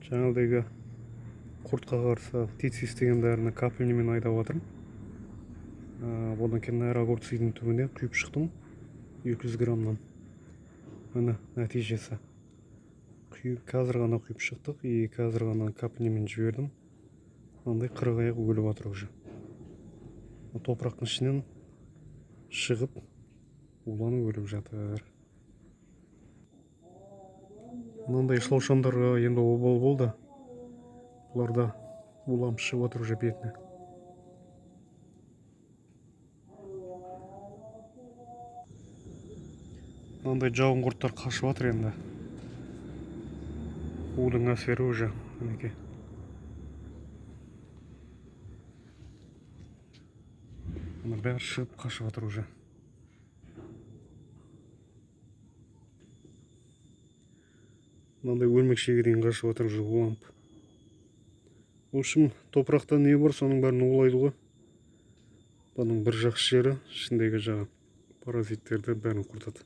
Жаңағыдегі құртқа қарсы тицис деген дәріні капельнимен айдап жатырмын. Одан кейін огурцидың түбіне құйып шықтым 200 граммнан. Міне нәтижесі. Қазір ғана құйып шықтық и қазір ғана капельнимен жібердім. Мынандай қырғаяқ өліп жатыр уже. Топырақтың ішінен шығып уланып өліп жатыр. Мынандай шолшандарға енді обал болды. Бұларда улам шығып жатыр уже бетіне. Мынандай жауын құрттар қашып жатыр енді. Удың әсері уже. Мінекей. Мына бәрі шығып қашып жатыр уже. Мынандай өлмекшеге дейін қашып жатыр уже уланып. В общем, топырақта не бар, соның бәрін улайды ғой. Бұның бір жақсы жері ішіндегі жаңа паразиттерді бәрін құртады.